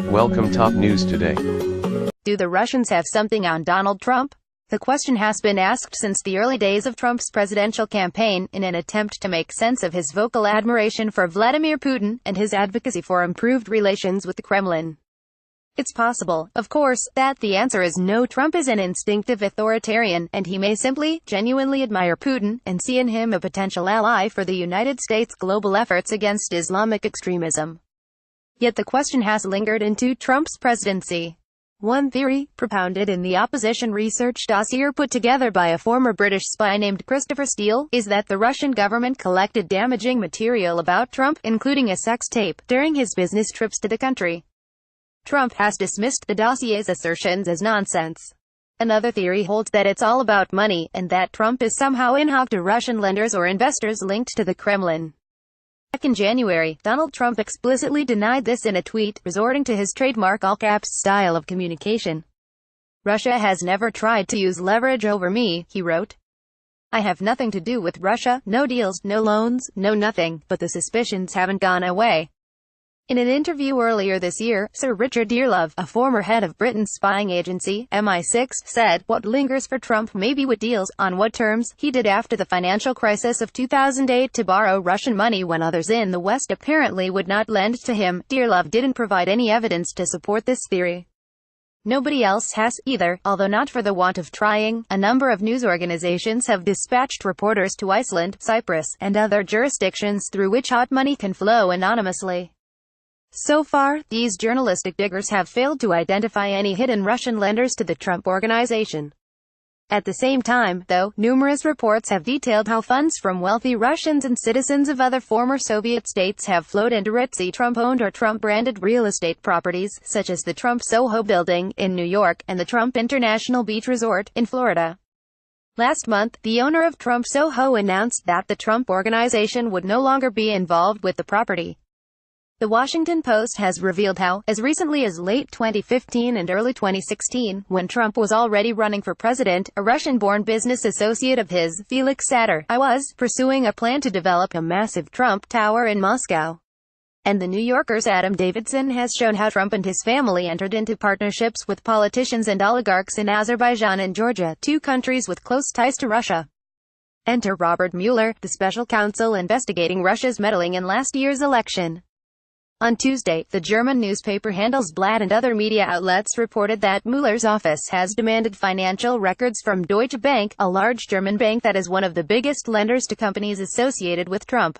Welcome top news today. Do the Russians have something on Donald Trump? The question has been asked since the early days of Trump's presidential campaign, in an attempt to make sense of his vocal admiration for Vladimir Putin and his advocacy for improved relations with the Kremlin. It's possible, of course, that the answer is no. Trump is an instinctive authoritarian, and he may simply, genuinely admire Putin, and see in him a potential ally for the United States' global efforts against Islamic extremism. Yet the question has lingered into Trump's presidency. One theory, propounded in the opposition research dossier put together by a former British spy named Christopher Steele, is that the Russian government collected damaging material about Trump, including a sex tape, during his business trips to the country. Trump has dismissed the dossier's assertions as nonsense. Another theory holds that it's all about money, and that Trump is somehow in hoc to Russian lenders or investors linked to the Kremlin. Back in January, Donald Trump explicitly denied this in a tweet, resorting to his trademark all-caps style of communication. "Russia has never tried to use leverage over me," he wrote. "I have nothing to do with Russia, no deals, no loans, no nothing, but the suspicions haven't gone away." In an interview earlier this year, Sir Richard Dearlove, a former head of Britain's spying agency, MI6, said, "What lingers for Trump may be what deals, on what terms, he did after the financial crisis of 2008 to borrow Russian money when others in the West apparently would not lend to him." Dearlove didn't provide any evidence to support this theory. Nobody else has, either, although not for the want of trying. A number of news organizations have dispatched reporters to Iceland, Cyprus, and other jurisdictions through which hot money can flow anonymously. So far, these journalistic diggers have failed to identify any hidden Russian lenders to the Trump Organization. At the same time, though, numerous reports have detailed how funds from wealthy Russians and citizens of other former Soviet states have flowed into ritzy Trump-owned or Trump-branded real estate properties, such as the Trump Soho building, in New York, and the Trump International Beach Resort, in Florida. Last month, the owner of Trump Soho announced that the Trump Organization would no longer be involved with the property. The Washington Post has revealed how, as recently as late 2015 and early 2016, when Trump was already running for president, a Russian-born business associate of his, Felix Sater, was pursuing a plan to develop a massive Trump Tower in Moscow. And the New Yorker's Adam Davidson has shown how Trump and his family entered into partnerships with politicians and oligarchs in Azerbaijan and Georgia, two countries with close ties to Russia. Enter Robert Mueller, the special counsel investigating Russia's meddling in last year's election. On Tuesday, the German newspaper Handelsblatt and other media outlets reported that Mueller's office has demanded financial records from Deutsche Bank, a large German bank that is one of the biggest lenders to companies associated with Trump.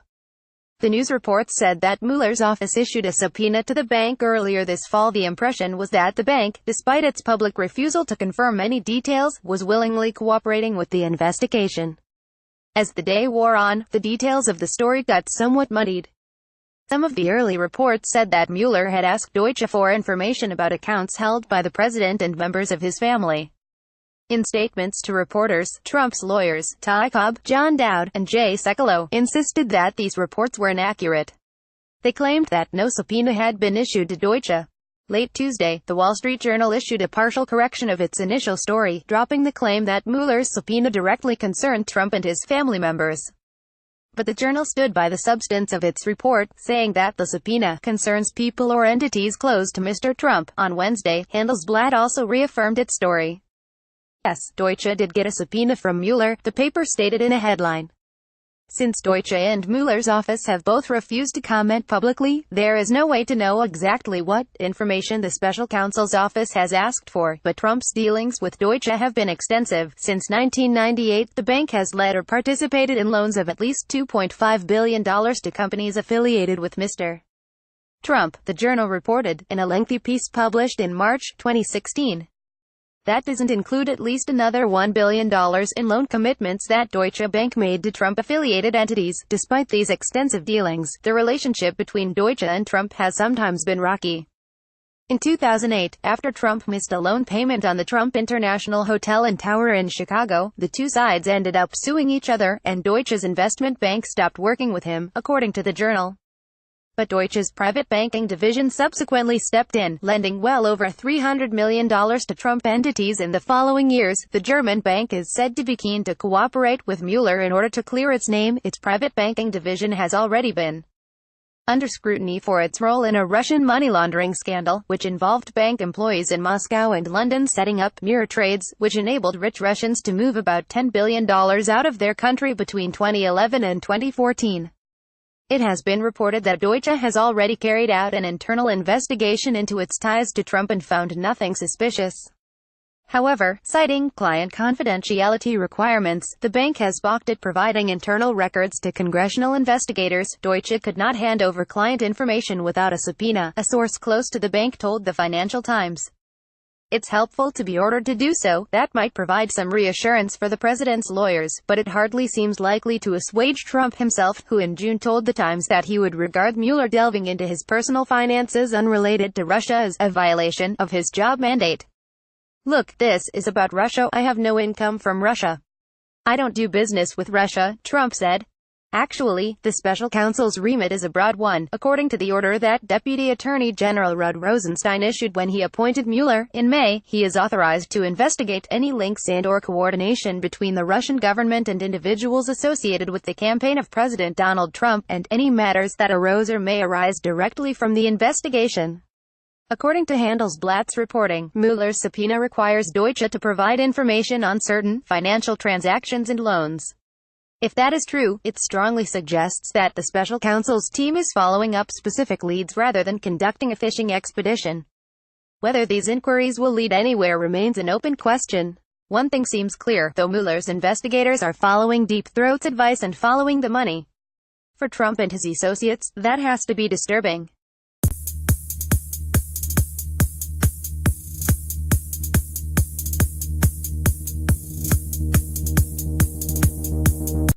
The news reports said that Mueller's office issued a subpoena to the bank earlier this fall. The impression was that the bank, despite its public refusal to confirm any details, was willingly cooperating with the investigation. As the day wore on, the details of the story got somewhat muddied. Some of the early reports said that Mueller had asked Deutsche for information about accounts held by the president and members of his family. In statements to reporters, Trump's lawyers, Ty Cobb, John Dowd, and Jay Sekulow, insisted that these reports were inaccurate. They claimed that no subpoena had been issued to Deutsche. Late Tuesday, The Wall Street Journal issued a partial correction of its initial story, dropping the claim that Mueller's subpoena directly concerned Trump and his family members. But the journal stood by the substance of its report, saying that the subpoena concerns people or entities close to Mr. Trump. On Wednesday, Handelsblatt also reaffirmed its story. Yes, Deutsche did get a subpoena from Mueller, the paper stated in a headline. Since Deutsche and Mueller's office have both refused to comment publicly, there is no way to know exactly what information the special counsel's office has asked for, but Trump's dealings with Deutsche have been extensive. Since 1998, the bank has led or participated in loans of at least $2.5 billion to companies affiliated with Mr. Trump, the journal reported, in a lengthy piece published in March 2016. That doesn't include at least another $1 billion in loan commitments that Deutsche Bank made to Trump-affiliated entities. Despite these extensive dealings, the relationship between Deutsche and Trump has sometimes been rocky. In 2008, after Trump missed a loan payment on the Trump International Hotel and Tower in Chicago, the two sides ended up suing each other, and Deutsche's investment bank stopped working with him, according to the journal. But Deutsche's private banking division subsequently stepped in, lending well over $300 million to Trump entities in the following years. The German bank is said to be keen to cooperate with Mueller in order to clear its name. Its private banking division has already been under scrutiny for its role in a Russian money laundering scandal, which involved bank employees in Moscow and London setting up mirror trades, which enabled rich Russians to move about $10 billion out of their country between 2011 and 2014. It has been reported that Deutsche has already carried out an internal investigation into its ties to Trump and found nothing suspicious. However, citing client confidentiality requirements, the bank has balked at providing internal records to congressional investigators. Deutsche could not hand over client information without a subpoena, a source close to the bank told the Financial Times. It's helpful to be ordered to do so. That might provide some reassurance for the president's lawyers, but it hardly seems likely to assuage Trump himself, who in June told the Times that he would regard Mueller delving into his personal finances unrelated to Russia as a violation of his job mandate. "Look, this is about Russia. I have no income from Russia. I don't do business with Russia," Trump said. Actually, the special counsel's remit is a broad one, according to the order that Deputy Attorney General Rod Rosenstein issued when he appointed Mueller. In May, he is authorized to investigate any links and/or coordination between the Russian government and individuals associated with the campaign of President Donald Trump, and any matters that arose or may arise directly from the investigation. According to Handelsblatt's reporting, Mueller's subpoena requires Deutsche to provide information on certain financial transactions and loans. If that is true, it strongly suggests that the special counsel's team is following up specific leads rather than conducting a fishing expedition. Whether these inquiries will lead anywhere remains an open question. One thing seems clear, though: Mueller's investigators are following Deep Throat's advice and following the money. For Trump and his associates, that has to be disturbing.